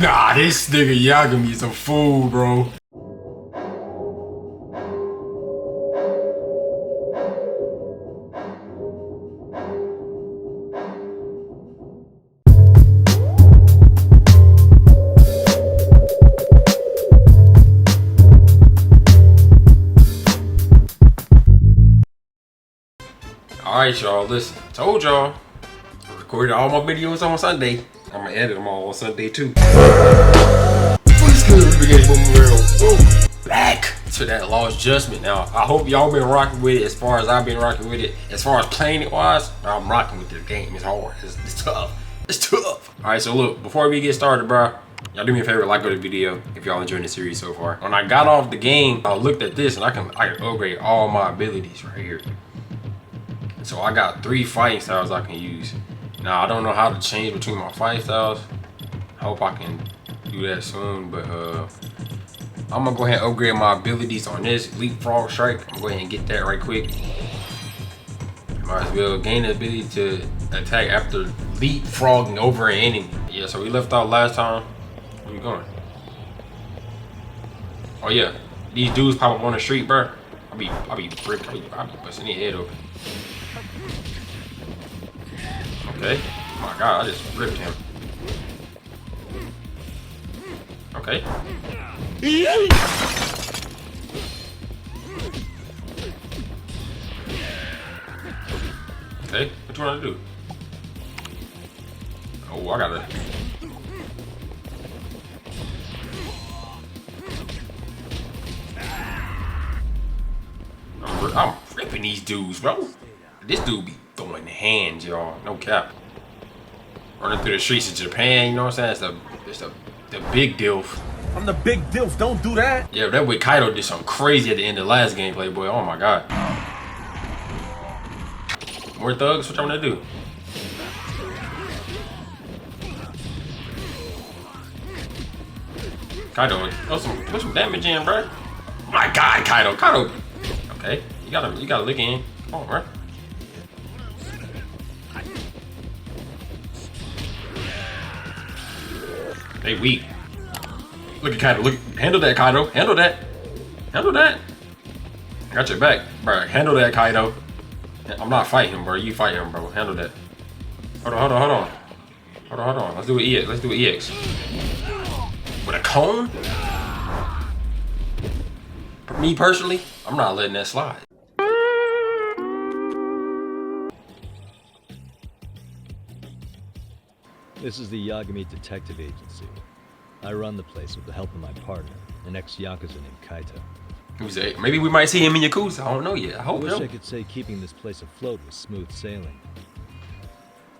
Nah, this nigga Yagami is a fool, bro. Alright, y'all, listen. Told y'all. I recorded all my videos on Sunday. I'm gonna edit them all on Sunday too. What's good, beginning with Murrell? Back to that Lost Judgement. Now, I hope y'all been rocking with it as far as I've been rocking with it. As far as playing it wise, I'm rocking with this game. It's hard. It's tough. It's tough. Alright, so look, before we get started, bro, y'all do me a favor, like the video if y'all enjoying the series so far. When I got off the game, I looked at this and I can upgrade all my abilities right here. So I got 3 fighting styles I can use. Now I don't know how to change between my fighting styles. I hope I can do that soon, but I'm gonna go ahead and upgrade my abilities on this leapfrog strike. I'm gonna go ahead and get that right quick. Might as well gain the ability to attack after leapfrogging over an enemy. Yeah, so we left off last time. Where we going? Oh yeah, these dudes pop up on the street, bro. I'll be busting their head open. Okay. Oh my god, I just ripped him. Okay. Okay, what you want to do? Oh, I gotta. I'm ripping these dudes, bro. This dude be throwing hands, y'all. No cap. Running through the streets of Japan, you know what I'm saying? It's the big dilf. I'm the big dilf, don't do that. Yeah, that way Kaido did something crazy at the end of the last gameplay, boy. Oh my god. More thugs? What y'all wanna do? Kaido, put some damage in, bro. Oh my god, Kaido. Okay, you gotta lick in. Come on, bro. They weak. Look at Kaido. Look, handle that, Kaido. Handle that. Handle that. I got your back, bro. Handle that, Kaido. I'm not fighting him, bro. You fight him, bro. Handle that. Hold on. Let's do an EX. With a cone? For me personally, I'm not letting that slide. This is the Yagami Detective Agency. I run the place with the help of my partner, an ex-Yakuza named Kaito. Maybe we might see him in Yakuza. I don't know yet. I hope. I wish I could say keeping this place afloat was smooth sailing.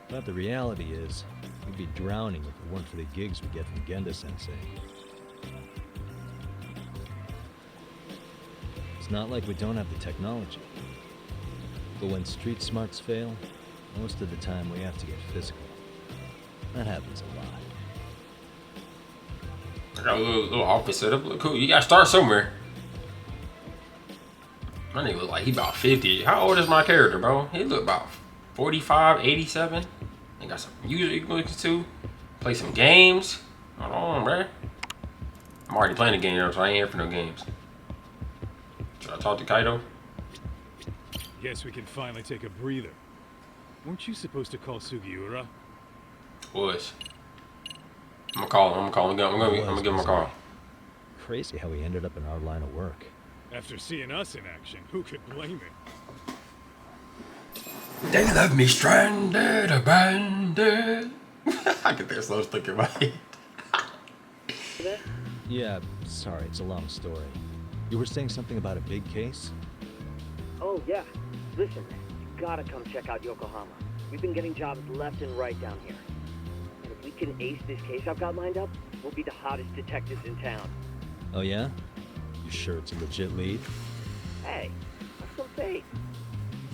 But the reality is, we'd be drowning if it weren't for the gigs we get from Genda-sensei. It's not like we don't have the technology. But when street smarts fail, most of the time we have to get physical. That happens a lot. I got a little office set up. Look cool. You gotta start somewhere. My nigga look like he about 50. How old is my character, bro? He look about 45, 87. He got some music you can listen to. Play some games. Hold on, bro. I'm already playing the game, so I ain't here for no games. Should I talk to Kaido? Guess we can finally take a breather. Weren't you supposed to call Sugiura? Was. I'm gonna give him a call. Crazy how he ended up in our line of work. After seeing us in action, who could blame him? They left me stranded, abandoned. I get that slow stick in my head. Yeah, sorry, it's a long story. You were saying something about a big case? Oh, yeah. Listen, you gotta come check out Yokohama. We've been getting jobs left and right down here. And if we can ace this case I've got lined up, we'll be the hottest detectives in town. Oh, yeah? You sure it's a legit lead? Hey, have some faith.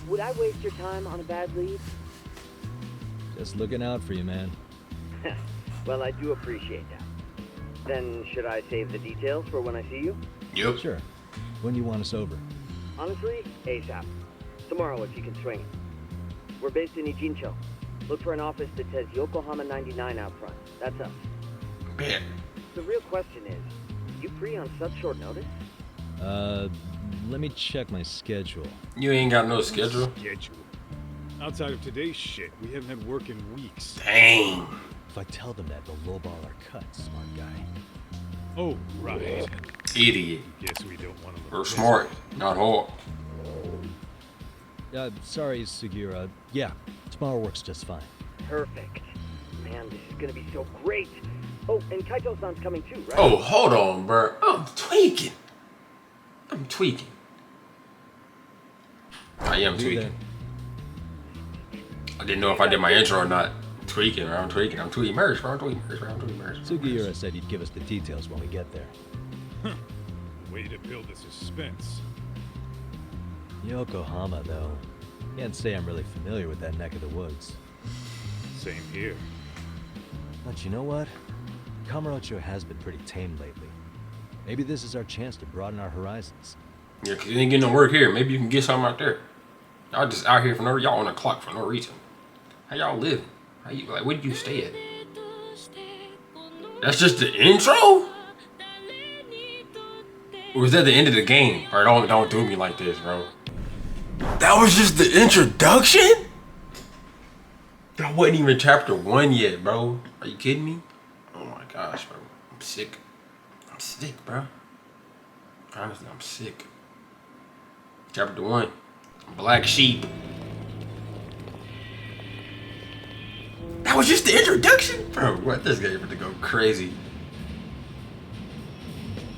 Would I waste your time on a bad lead? Just looking out for you, man. Well, I do appreciate that. Then, should I save the details for when I see you? Yep. Sure. When do you want us over? Honestly, ASAP. Tomorrow if you can swing it. We're based in Ijincho. Look for an office that says Yokohama 99 out front. That's us. Bet. The real question is, you free on such short notice? Let me check my schedule. You ain't got no schedule? Schedule. Outside of today's shit, we haven't had work in weeks. Dang. If I tell them that, they'll lowball our cut, smart guy. Oh, right. Idiot. Guess we don't want to Or look smart, not hard. Sorry, Sugira. Yeah, tomorrow works just fine. Perfect. Man, this is gonna be so great. Oh, and Kaito-san's coming too, right? Oh, hold on, bro. I'm tweaking. I am tweaking. I didn't know if I did my intro or not. Tweaking, bro. I'm tweaking. Merch, bro. I'm tweaking. Sugiura said he'd give us the details when we get there. Way to build the suspense. Yokohama, though. Can't say I'm really familiar with that neck of the woods. Same here. But you know what? Kamurocho has been pretty tame lately. Maybe this is our chance to broaden our horizons. Yeah, 'cause you ain't getting no work here. Maybe you can get something out there. Y'all just out here for no reason. Y'all on the clock for no reason. How y'all live? How you, like, where do you stay at? That's just the intro? Or was that the end of the game? Or don't do me like this, bro. That was just the introduction? That wasn't even chapter 1 yet, bro. Are you kidding me? Oh my gosh, bro. I'm sick. I'm sick, bro. Honestly, I'm sick. Chapter 1. Black sheep. That was just the introduction? Bro, what? This game about to go crazy.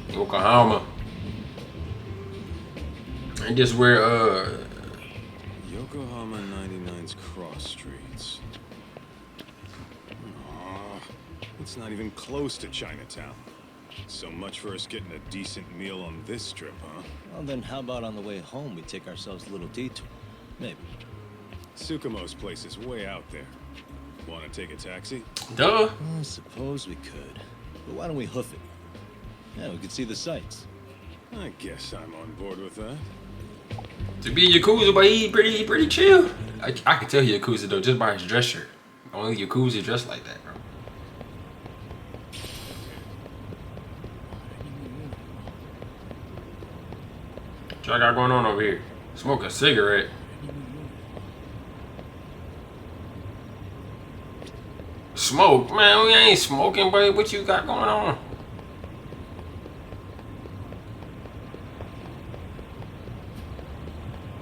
Yokohama. And just where, Yokohama 99's cross streets. Aw, it's not even close to Chinatown. So much for us getting a decent meal on this trip, huh? Well, then how about on the way home we take ourselves a little detour? Maybe. Tsukumo's place is way out there. Want to take a taxi? duh. I suppose we could. But why don't we hoof it? Yeah, we could see the sights. I guess I'm on board with that. To be a Yakuza, but he pretty chill. I can tell he Yakuza though, just by his dress shirt. Only Yakuza dressed like that, bro. What y'all got going on over here? Smoke a cigarette. Smoke? Man, we ain't smoking, buddy. What you got going on?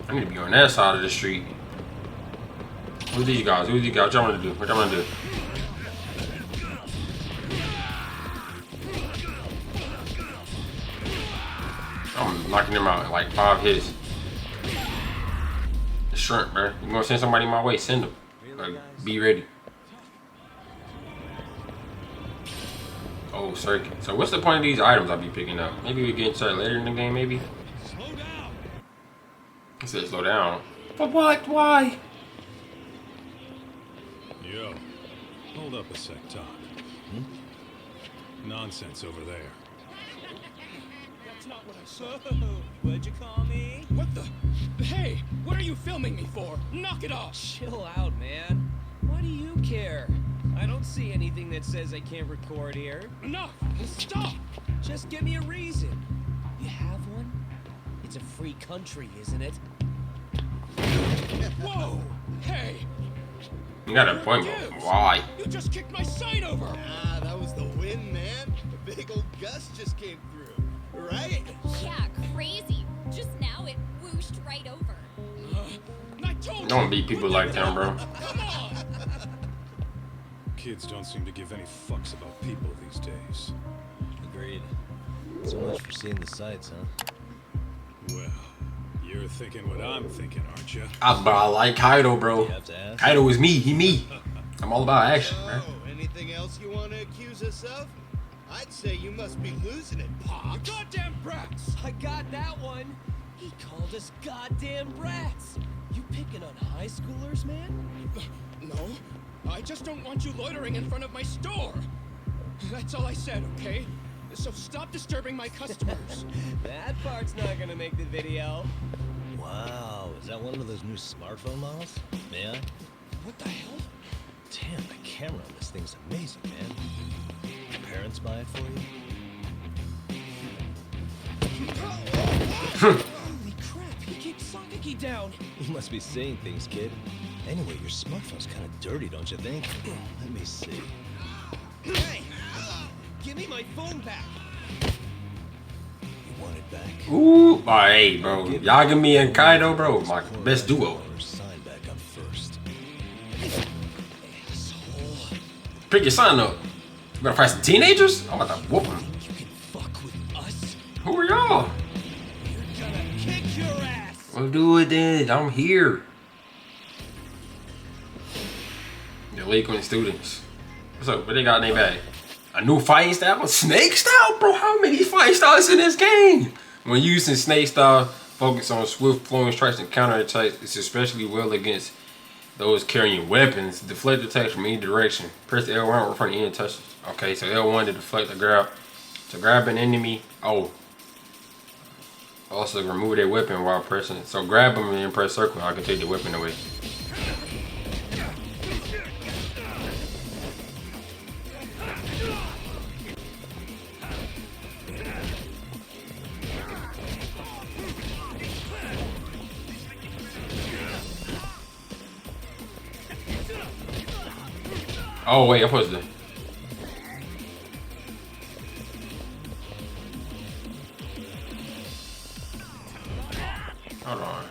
I need to be on that side of the street. Who's these guys? What y'all want to do? What y'all want to do? I'm knocking them out in like 5 hits. The shrimp, bro. You gonna send somebody my way? Send them. Like, be ready. Oh, circuit. So what's the point of these items I'll be picking up? Maybe we get started later in the game, maybe? Slow down! It said slow down. But what? Why? Yo, hold up a sec, Doc. Nonsense over there. That's not what I said. What'd you call me? What the? Hey, what are you filming me for? Knock it off! Chill out, man. Why do you care? I don't see anything that says I can't record here. Enough! Stop! Just give me a reason. You have one? It's a free country, isn't it? Whoa! Hey! You got an appointment. Why? You just kicked my sign over! Ah, that was the wind, man. A big old gust just came through, right? Yeah, crazy. Just now it whooshed right over. I told you! Don't beat people like them, bro. Come on! Kids don't seem to give any fucks about people these days. Agreed. So much for seeing the sights, huh? Well, you're thinking what I'm thinking, aren't you? But I like Kaido, bro. You have to ask. Kaido is me. He me. I'm all about action, man. Oh, anything else you want to accuse us of? I'd say you must be losing it, Pop. You goddamn brats! I got that one. He called us goddamn brats. You picking on high schoolers, man? No, I just don't want you loitering in front of my store. That's all I said, okay? So stop disturbing my customers. That part's not gonna make the video. Wow, is that one of those new smartphone models? May I? What the hell? Damn, the camera on this thing's amazing, man. parents buy it for you? Holy crap, he kicked Sakaki down. You must be seeing things, kid. Anyway, your smartphone's kind of dirty, don't you think? Let me see. Hey, give me my phone back. You want it back? Ooh, oh, hey, bro. Yagami and Kaido, bro, my best duo. Sign back up first. Pick your son up. You better fight some teenagers? I'm about to whoop him. You can fuck with us? Who are y'all? You're gonna kick your ass. Well, do it then. I'm here. Delinquent students. What's up? What they got in their bag? A new fighting style? Snake style? Bro, how many fighting styles in this game? When using snake style, focus on swift flowing strikes and counterattacks. It's especially well against those carrying weapons. Deflect attacks from any direction. Press L1 for any touches. Okay, so L1 to deflect the grab. To grab an enemy. Oh. Also remove their weapon while pressing. So grab them and then press circle. I can take the weapon away. Oh wait, I'm supposed to. Hold on.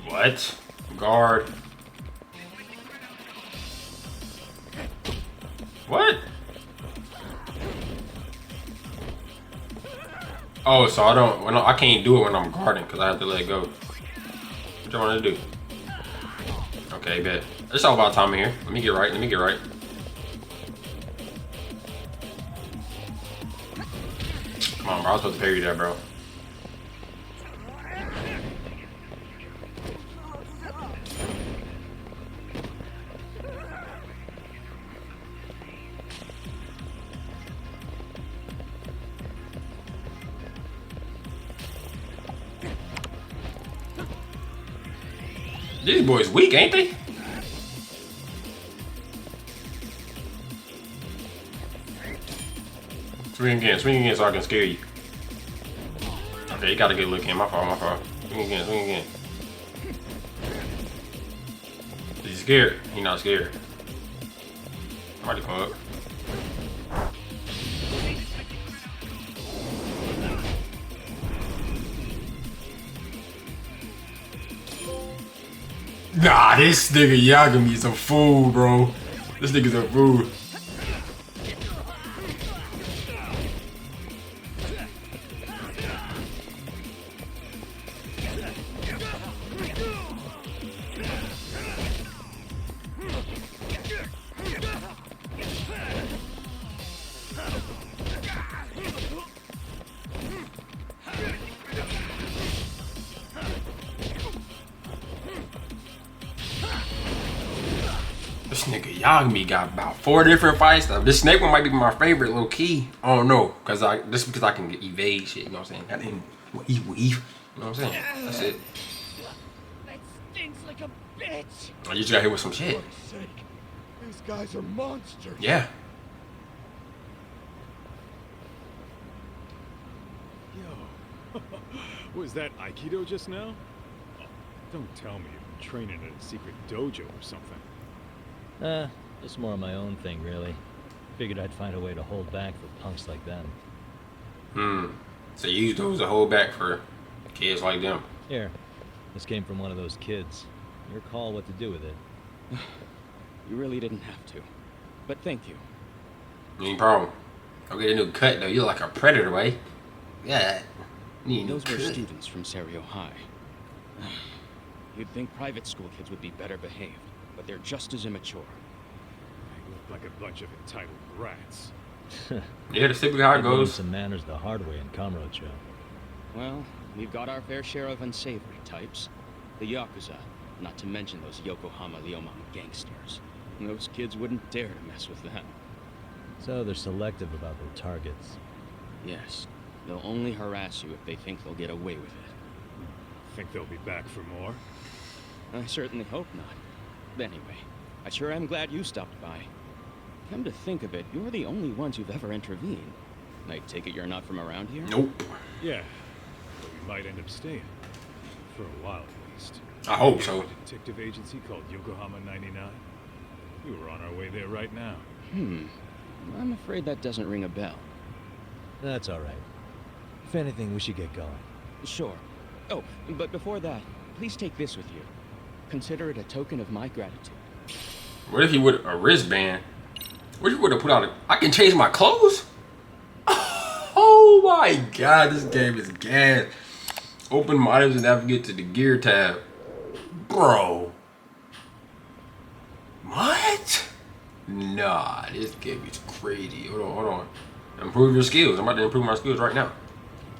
What? Guard. What? Oh, so I don't. When I can't do it when I'm guarding because I have to let go. What you want to do? Okay, bet. It's all about timing here. Let me get right. Let me get right. Come on, bro. I was supposed to parry that, bro. These boys weak, ain't they? Swing again so I can scare you. Okay, you got a good look in. My fault, my fault. Swing again, swing again. Is he scared? He not scared. Somebody come up. Nah, this nigga Yagami is a fool, bro. This nigga's a fool. This nigga Yagami got about 4 different fight stuff. This snake one might be my favorite, low key. I don't know, just because I can evade shit. You know what I'm saying? That ain't weave. You know what I'm saying? That's it. That stinks like a bitch. I just got hit with some shit. For fuck's sake. These guys are monsters. Yeah. Yo, was that Aikido just now? Oh, don't tell me you've been training at a secret dojo or something. Just more of my own thing, really. Figured I'd find a way to hold back for punks like them. So you use those to hold back for kids like them. Here, this came from one of those kids. Your call what to do with it. You really didn't have to. But thank you. No problem. I'll get a new cut though. You look like a predator, way. Yeah. Need a new Those were cut. students from Serio High. You'd think private school kids would be better behaved, but they're just as immature. They look like a bunch of entitled brats. Yeah, that's typically how it I learned goes. some manners the hard way in Kamurocho. Well, we've got our fair share of unsavory types. The Yakuza, not to mention those Yokohama Liomang gangsters. Those kids wouldn't dare to mess with them. So they're selective about their targets. Yes, they'll only harass you if they think they'll get away with it. Think they'll be back for more? I certainly hope not. Anyway, I sure am glad you stopped by. Come to think of it, you're the only ones who've ever intervened. I take it you're not from around here? Nope. Yeah, but we might end up staying. For a while, at least. I hope so. A detective agency called Yokohama 99. We were on our way there right now. I'm afraid that doesn't ring a bell. That's all right. If anything, we should get going. Sure. Oh, but before that, please take this with you. Consider it a token of my gratitude. What if he would a wristband? What if he would have put out I can change my clothes? Oh my god, this game is gas. Open items and navigate to the gear tab. Bro. What? Nah, this game is crazy. Hold on. Improve your skills. I'm about to improve my skills right now.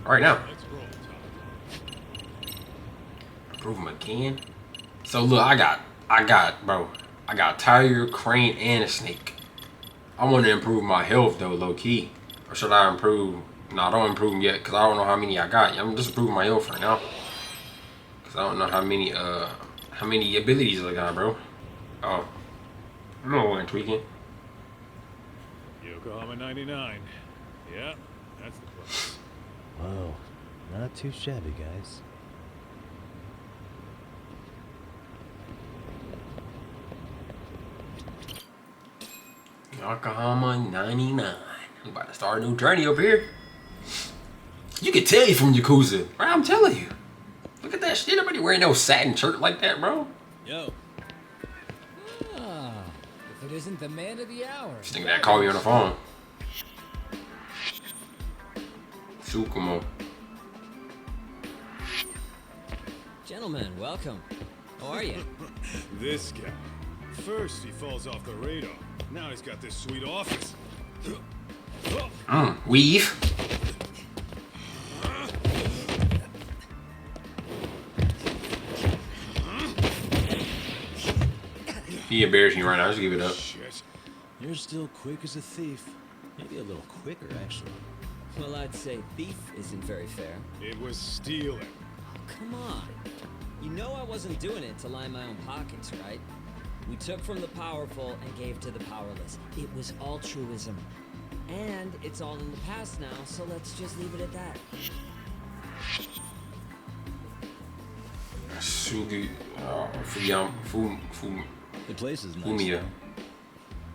Right now. Improve them again. So look, I got tiger, crane, and a snake. I want to improve my health though, low key. Or should I improve? No, don't improve them yet, because I don't know how many I got. I'm just improving my health right now. Because I don't know how many abilities I got, bro. Oh. I know what I'm tweaking. Yokohama 99. Yeah, that's the place. Whoa, not too shabby, guys. Yokohama 99. I'm about to start a new journey up here. You can tell you from Yakuza. Right, I'm telling you. Look at that shit. Nobody wearing no satin shirt like that, bro. Yo. Ah, if it isn't the man of the hour. Just think that call me on the phone. Tsukumo. Gentlemen, welcome. How are you? This guy. First he falls off the radar. Now he's got this sweet office. Weave. He embarrassing you right now. Just give it up. Shit. You're still quick as a thief. Maybe a little quicker, actually. Well, I'd say thief isn't very fair. It was stealing. Oh, come on. You know I wasn't doing it to line my own pockets, right? We took from the powerful and gave to the powerless. It was altruism. And it's all in the past now, so let's just leave it at that. Sugi. The place is nice. Fumiya.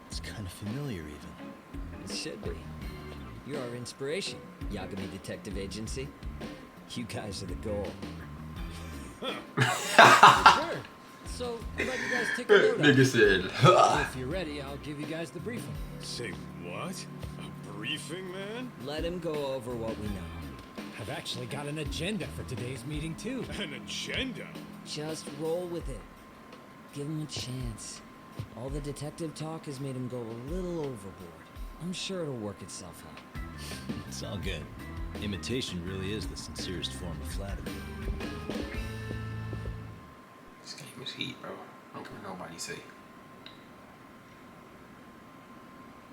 It's kind of familiar, even. It should be. You're our inspiration, Yagami Detective Agency. You guys are the goal. Sure. So, how about you guys take a load Nigga off? said, If you're ready, I'll give you guys the briefing. Say what? A briefing, man? Let him go over what we know. I've actually got an agenda for today's meeting, too. An agenda? Just roll with it. Give him a chance. All the detective talk has made him go a little overboard. I'm sure it'll work itself out. It's all good. Imitation really is the sincerest form of flattery. this game is heat, bro. I don't care what nobody say.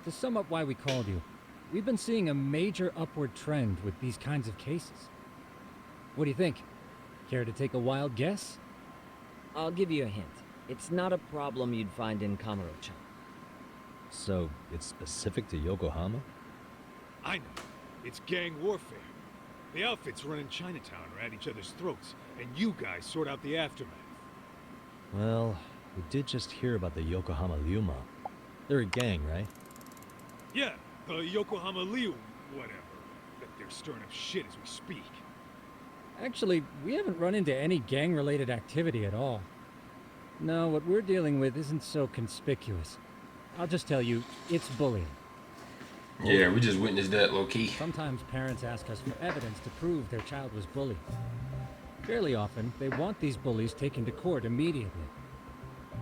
To sum up why we called you, we've been seeing a major upward trend with these kinds of cases. What do you think? Care to take a wild guess? I'll give you a hint. It's not a problem you'd find in Kamuro-chan. So, it's specific to Yokohama? I know. It's gang warfare. The outfits running Chinatown are at each other's throats, and you guys sort out the aftermath. Well, we did just hear about the Yokohama Liuma. They're a gang, right? Yeah, the Yokohama Liu, whatever. But they're stirring up shit as we speak. Actually, we haven't run into any gang-related activity at all. No, what we're dealing with isn't so conspicuous. I'll just tell you, it's bullying. Yeah, we just witnessed that low-key. Sometimes parents ask us for evidence to prove their child was bullied. Fairly often, they want these bullies taken to court immediately.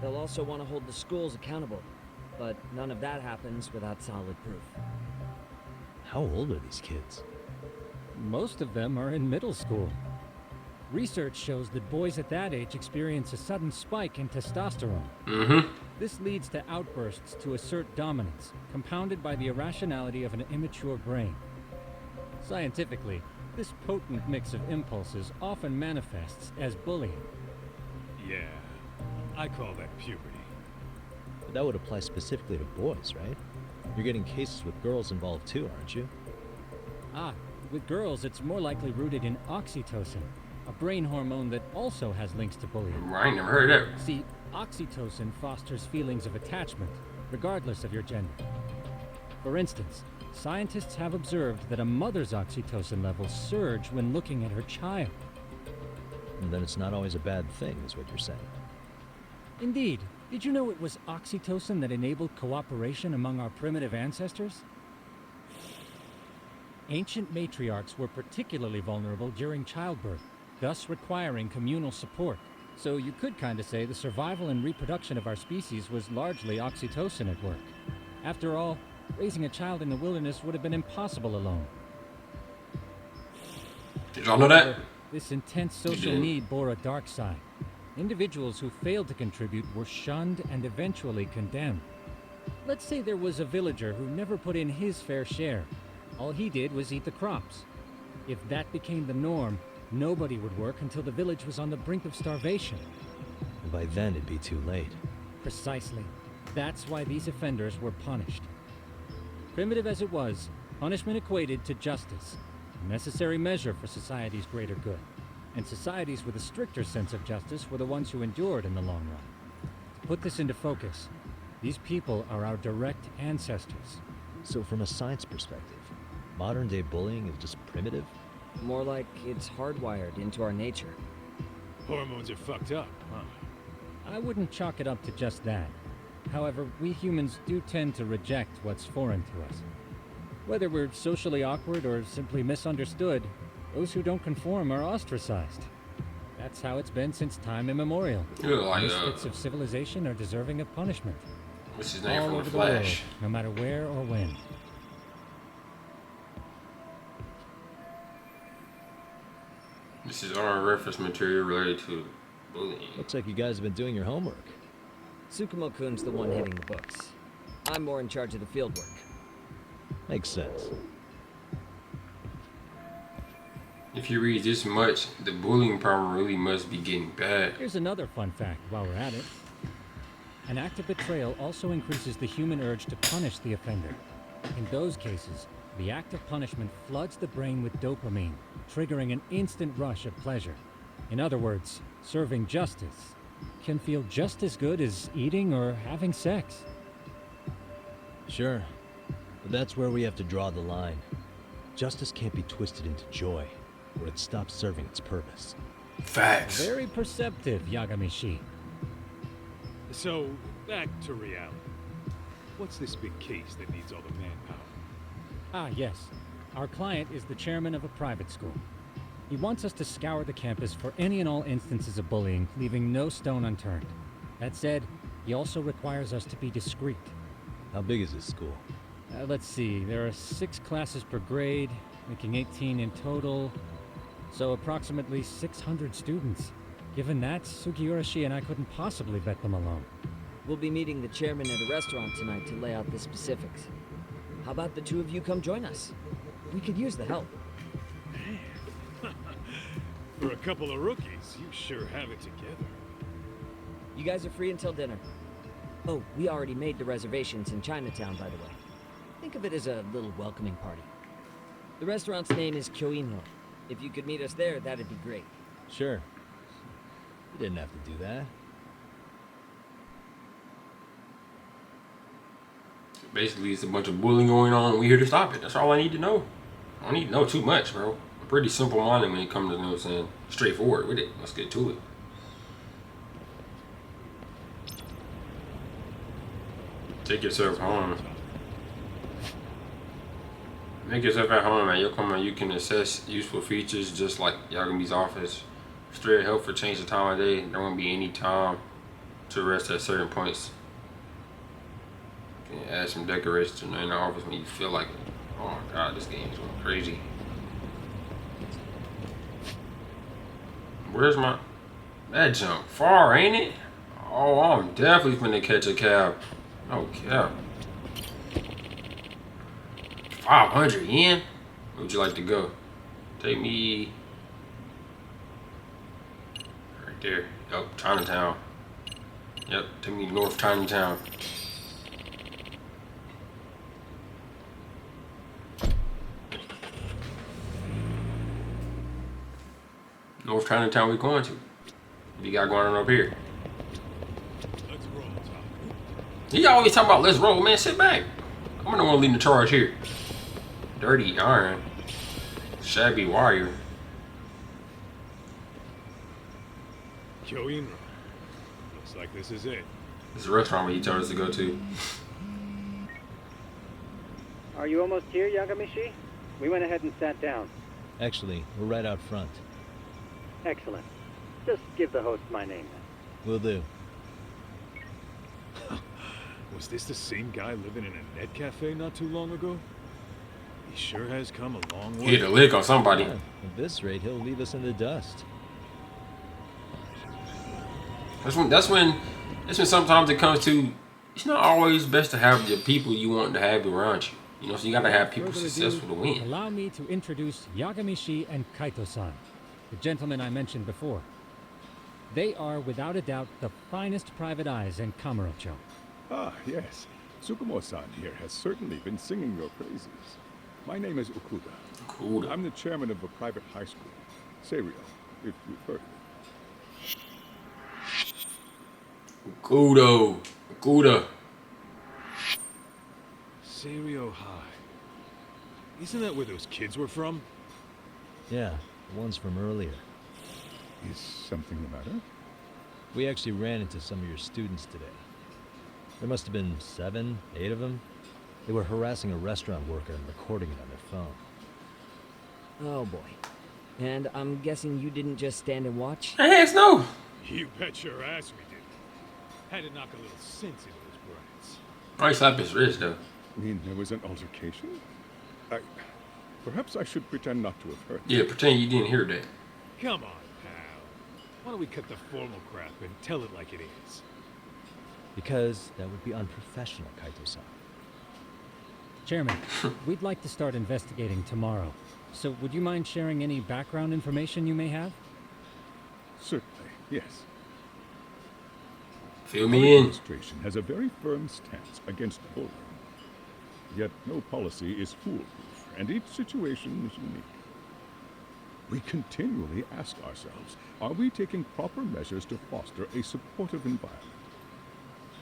They'll also want to hold the schools accountable, but none of that happens without solid proof. How old are these kids? Most of them are in middle school. Research shows that boys at that age experience a sudden spike in testosterone. This leads to outbursts to assert dominance, compounded by the irrationality of an immature brain. Scientifically, this potent mix of impulses often manifests as bullying. Yeah, I call that puberty. But that would apply specifically to boys, right? You're getting cases with girls involved too, aren't you? Ah, with girls, it's more likely rooted in oxytocin, a brain hormone that also has links to bullying. I ain't never heard of that. See, oxytocin fosters feelings of attachment, regardless of your gender. For instance, scientists have observed that a mother's oxytocin levels surge when looking at her child. And then it's not always a bad thing, is what you're saying. Indeed. Did you know it was oxytocin that enabled cooperation among our primitive ancestors? Ancient matriarchs were particularly vulnerable during childbirth, thus requiring communal support. So you could kinda say the survival and reproduction of our species was largely oxytocin at work. After all, raising a child in the wilderness would have been impossible alone. Did y'all know that? This intense social need bore a dark side. Individuals who failed to contribute were shunned and eventually condemned. Let's say there was a villager who never put in his fair share. All he did was eat the crops. If that became the norm, nobody would work until the village was on the brink of starvation. And by then it'd be too late. Precisely. That's why these offenders were punished. Primitive as it was, punishment equated to justice, a necessary measure for society's greater good. And societies with a stricter sense of justice were the ones who endured in the long run. To put this into focus, these people are our direct ancestors. So from a science perspective, modern-day bullying is just primitive? More like it's hardwired into our nature. Hormones are fucked up, huh? I wouldn't chalk it up to just that. However, we humans do tend to reject what's foreign to us. Whether we're socially awkward or simply misunderstood, those who don't conform are ostracized. That's how it's been since time immemorial. Misfits of civilization are deserving of punishment. What's his name all from over the the world, Flash? no matter where or when. This is our reference material related to bullying. Looks like you guys have been doing your homework. Tsukumo-kun's the one hitting the books. I'm more in charge of the field work. Makes sense. If you read this much, the bullying problem really must be getting bad. Here's another fun fact while we're at it. An act of betrayal also increases the human urge to punish the offender. In those cases, the act of punishment floods the brain with dopamine, triggering an instant rush of pleasure. In other words, serving justice can feel just as good as eating or having sex. Sure, but that's where we have to draw the line. Justice can't be twisted into joy, or it stops serving its purpose. Facts. Very perceptive, Yagami-shi. So, back to reality. What's this big case that needs all the manpower? Ah, yes. Our client is the chairman of a private school. He wants us to scour the campus for any and all instances of bullying, leaving no stone unturned. That said, he also requires us to be discreet. How big is this school? Let's see, there are 6 classes per grade, making 18 in total, so approximately 600 students. Given that, Sugiurashi and I couldn't possibly vet them alone. We'll be meeting the chairman at a restaurant tonight to lay out the specifics. How about the two of you come join us? We could use the help. For a couple of rookies, you sure have it together. You guys are free until dinner. Oh, we already made the reservations in Chinatown, by the way. Think of it as a little welcoming party. The restaurant's name is Kyoinho. If you could meet us there, that'd be great. Sure. You didn't have to do that. Basically, it's a bunch of bullying going on, and we're here to stop it. That's all I need to know. I don't need to know too much, bro. I'm pretty simple-minded when it comes to, you know what I'm saying, straightforward with it. Let's get to it. Take yourself home. Make yourself at home at Yokohama. You can assess useful features just like Yagami's office. Straight help for change the time of day. There won't be any time to rest at certain points. You can add some decorations in the office when you feel like it. Oh my god, this game is going crazy. Where's my... That jump far, ain't it? Oh, I'm definitely finna catch a cab. No cap. 500 yen? Where would you like to go? Take me... Right there. Yup, Chinatown. Yep, take me to North Chinatown. North Chinatown we going to. What you got going on up here? Let's roll, Tom. He always talking about let's roll, man. Sit back. I'm the one leading the charge here. Dirty iron. Shabby wire. Kyoin. Looks like this is it. This is a restaurant where he told us to go to. Are you almost here, Yagamishi? We went ahead and sat down. Actually, we're right out front. Excellent. Just give the host my name then. Will do. Was this the same guy living in a net cafe not too long ago? He sure has come a long way. He hit a lick on somebody. Yeah, at this rate, he'll leave us in the dust. That's when sometimes it comes to, it's not always best to have the people you want to have around you. You know, so you gotta have people Further successful to win. Allow me to introduce Yagamishi and Kaito-san, the gentlemen I mentioned before. They are, without a doubt, the finest private eyes in Kamurocho. Ah, yes. Tsukumo-san here has certainly been singing your praises. My name is Okuda. Okuda. I'm the chairman of a private high school. Serio, if you've heard of it. Okuda. Serio High. Isn't that where those kids were from? Yeah, the ones from earlier. Is something the matter? We actually ran into some of your students today. There must have been 7, 8 of them. They were harassing a restaurant worker and recording it on their phone. Oh boy. And I'm guessing you didn't just stand and watch? Heck no. You bet your ass we did. Had to knock a little sense into those brats. I slapped his wrist though. I mean, there was an altercation? Perhaps I should pretend not to have heard. Yeah, pretend you didn't hear that. Come on, pal. Why don't we cut the formal crap and tell it like it is? Because that would be unprofessional, Kaito-san. Chairman, we'd like to start investigating tomorrow. So would you mind sharing any background information you may have? Certainly, yes. Fill me in. The administration has a very firm stance against bullying. Yet no policy is foolproof, and each situation is unique. We continually ask ourselves, are we taking proper measures to foster a supportive environment?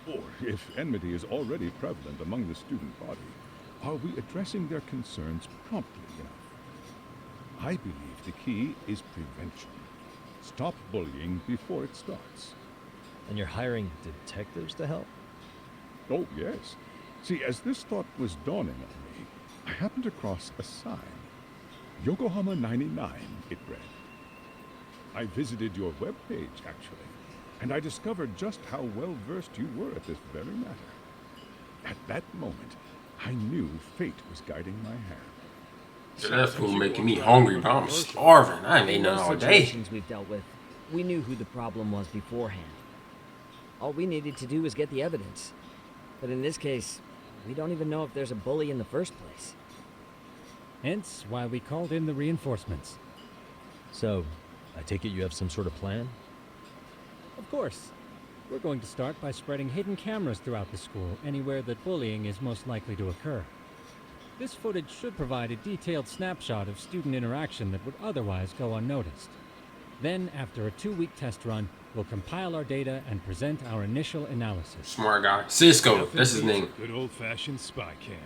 Or, if enmity is already prevalent among the student body, are we addressing their concerns promptly enough? I believe the key is prevention. Stop bullying before it starts. And you're hiring detectives to help? Oh, yes. See, as this thought was dawning on me, I happened across a sign. Yokohama 99, it read. I visited your webpage, actually, and I discovered just how well-versed you were at this very matter. At that moment, I knew fate was guiding my hand. That's what's making me hungry, but I'm starving. I ain't ate nothing all day. Situations we've dealt with, we knew who the problem was beforehand. All we needed to do was get the evidence. But in this case, we don't even know if there's a bully in the first place. Hence why we called in the reinforcements. So, I take it you have some sort of plan? Of course. We're going to start by spreading hidden cameras throughout the school, anywhere that bullying is most likely to occur. This footage should provide a detailed snapshot of student interaction that would otherwise go unnoticed. Then, after a 2-week test run, we'll compile our data and present our initial analysis. Smart guy. Cisco, that's his name. Good old-fashioned spy cam.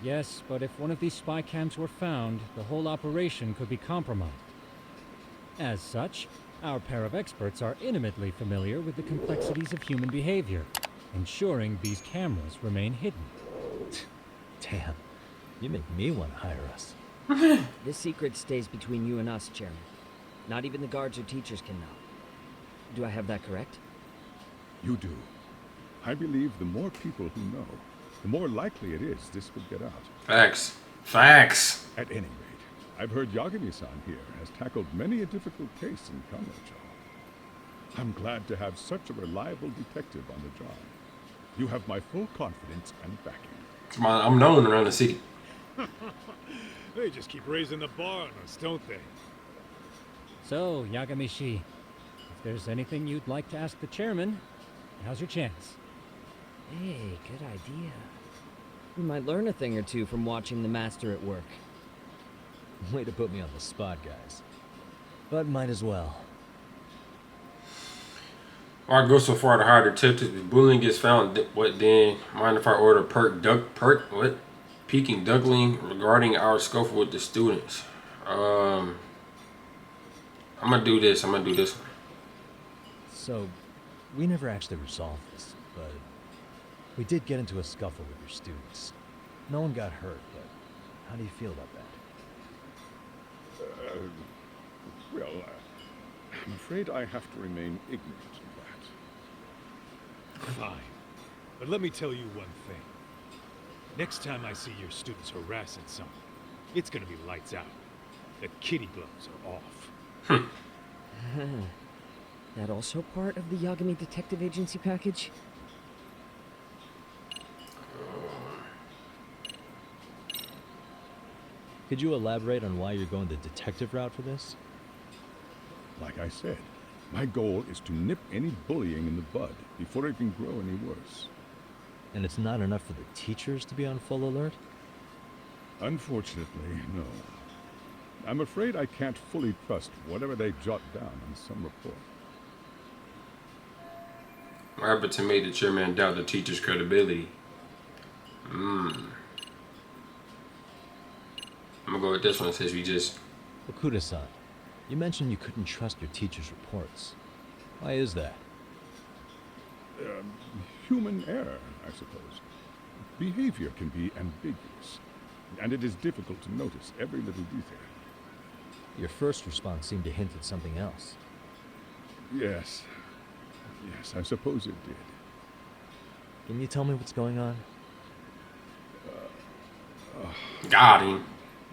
Yes, but if one of these spy cams were found, the whole operation could be compromised. As such, our pair of experts are intimately familiar with the complexities of human behavior, ensuring these cameras remain hidden. Damn, you make me want to hire us. This secret stays between you and us, Chairman. Not even the guards or teachers can know. Do I have that correct? You do. I believe the more people who know, the more likely it is this will get out. Facts. Facts. At any rate, I've heard Yagami-san here has tackled many a difficult case in Kamurocho. I'm glad to have such a reliable detective on the job. You have my full confidence and backing. I'm known around the city. They just keep raising the bar on us, don't they? So, Yagamishi, if there's anything you'd like to ask the chairman, How's your chance? Hey, good idea. We might learn a thing or two from watching the master at work. Way to put me on the spot, guys. But might as well. I'd go so far to hire detectives. If bullying gets found, what then? Mind if I order peeking duckling regarding our scuffle with the students? I'm gonna do this. one. So, we never actually resolved this, but we did get into a scuffle with your students. No one got hurt, but how do you feel about that? I'm afraid I have to remain ignorant of that. Fine. But let me tell you one thing. Next time I see your students harassing someone, it's gonna be lights out. The kitty gloves are off. That also part of the Yagami Detective Agency package? Could you elaborate on why you're going the detective route for this? Like I said, my goal is to nip any bullying in the bud before it can grow any worse. And it's not enough for the teachers to be on full alert? Unfortunately, no. I'm afraid I can't fully trust whatever they jot down on some report. What happened to make the chairman doubt the teacher's credibility? I'm gonna go with this one since we just... Okuda-san, you mentioned you couldn't trust your teacher's reports. Why is that? Human error, I suppose. Behavior can be ambiguous, and it is difficult to notice every little detail. Your first response seemed to hint at something else. Yes. Yes, I suppose it did. Can you tell me what's going on? Got him.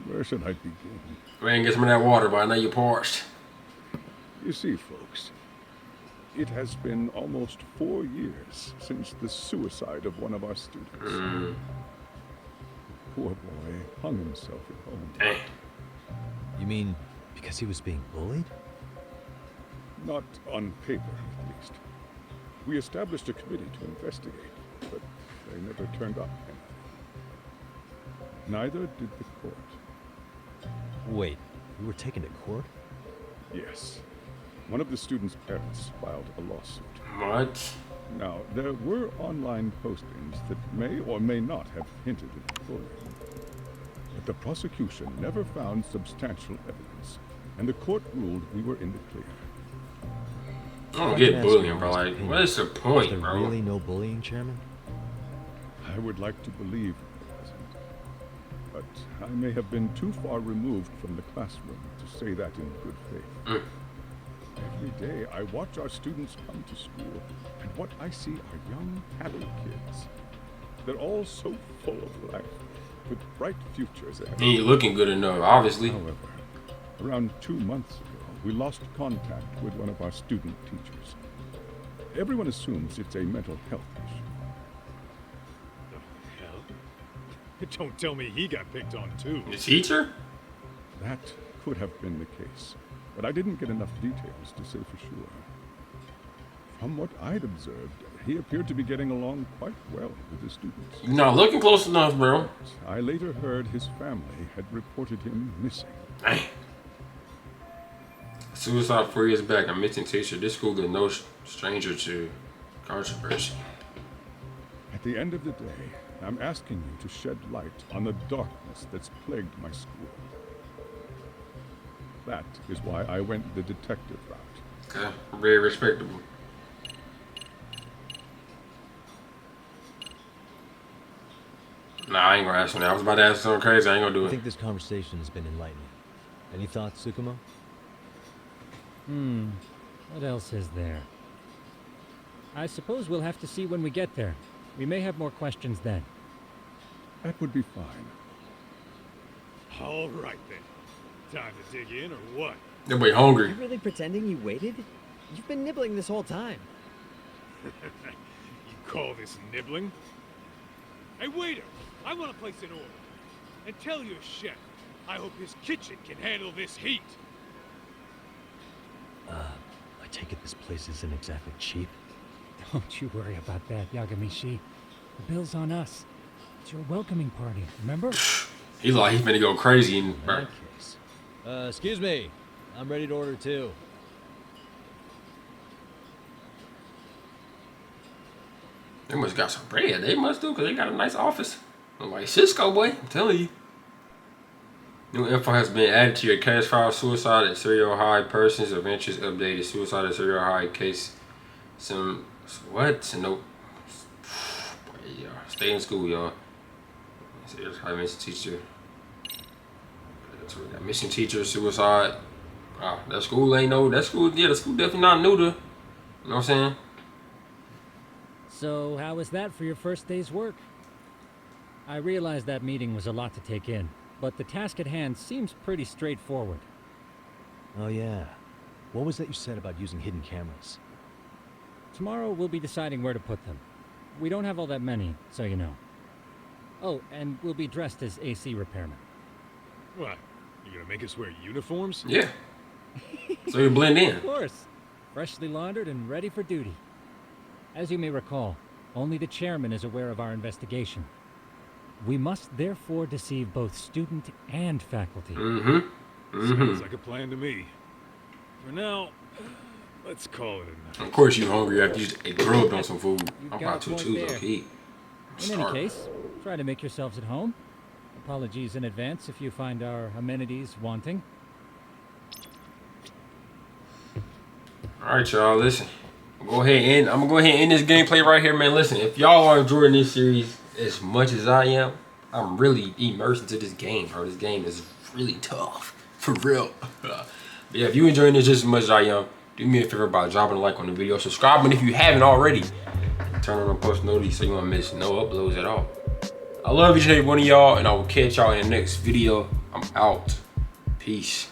Where should I begin? Man, get some of that water, but I know you're parched. You see, folks, it has been almost 4 years since the suicide of one of our students. The poor boy hung himself at home. Dang. You mean because he was being bullied? Not on paper, at least. We established a committee to investigate, but they never turned up anything. Neither did the court. Wait, you were taken to court? Yes. One of the students' parents filed a lawsuit. What? Now, there were online postings that may or may not have hinted at bullying. But the prosecution never found substantial evidence, and the court ruled we were in the clear. I don't get bullying, bro. Like, what is the point, Is there bro? really no bullying, Chairman? I would like to believe there wasn't. But I may have been too far removed from the classroom to say that in good faith. Every day I watch our students come to school, and what I see are young, happy kids. They're all so full of life, with bright futures ahead. He ain't looking good enough, obviously. However, around 2 months ago, we lost contact with one of our student teachers. Everyone assumes it's a mental health issue. The hell? Don't tell me he got picked on too. The teacher? That could have been the case, but I didn't get enough details to say for sure. From what I'd observed, he appeared to be getting along quite well with the students. You're not looking close enough, bro. I later heard his family had reported him missing. Dang. Suicide 4 years back, a missing teacher. This school is no stranger to controversy. At the end of the day, I'm asking you to shed light on the darkness that's plagued my school. That is why I went the detective route. Okay, very respectable. Nah, I ain't gonna ask him that. I was about to ask something crazy. I ain't gonna do I it. think this conversation has been enlightening. Any thoughts, Tsukumo? What else is there? I suppose we'll have to see when we get there. We may have more questions then. That would be fine. All right then. Time to dig in or what? Everybody hungry. You really pretending you waited? You've been nibbling this whole time. You call this nibbling? Hey waiter, I want to place an order. And tell your chef, I hope his kitchen can handle this heat. I take it this place isn't exactly cheap? Don't you worry about that, Yagamishi. The bill's on us. It's your welcoming party, remember? He's like he's finna go crazy and In that case. Excuse me. I'm ready to order too. They must got some bread. They must do, because they got a nice office. I'm like Cisco, boy. I'm telling you. New info has been added to your case file. Suicide and serial high persons of interest updated. Suicide and serial high case. Some what? Nope. Boy, y'all. Stay in school, y'all. Serious high missing teacher. That's what we got. Missing teacher, suicide. Wow, that school ain't no. That school, yeah, the school definitely not new to. You know what I'm saying? So, how was that for your first day's work? I realized that meeting was a lot to take in, but the task at hand seems pretty straightforward. Oh yeah. What was that you said about using hidden cameras? Tomorrow we'll be deciding where to put them. We don't have all that many, so you know. Oh, and we'll be dressed as AC repairmen. What? You gonna make us wear uniforms? Yeah. So you blend in. Of course. Freshly laundered and ready for duty. As you may recall, only the chairman is aware of our investigation. We must therefore deceive both student and faculty. Sounds like a plan to me. For now, let's call it a night. Of course you hungry after you just ate grubbed on some food. You've I'm got about a point to too, there. low-key. In any case, try to make yourselves at home. Apologies in advance if you find our amenities wanting. Alright, y'all, listen. I'm gonna go ahead and end this gameplay right here, man. Listen, if y'all are enjoying this series as much as I am, I'm really immersed into this game, bro. This game is really tough. For real. But yeah, if you enjoying this just as much as I am, do me a favor by dropping a like on the video. Subscribing if you haven't already. Turn on the post notifications so you won't miss no uploads at all. I love each and every one of y'all, and I will catch y'all in the next video. I'm out. Peace.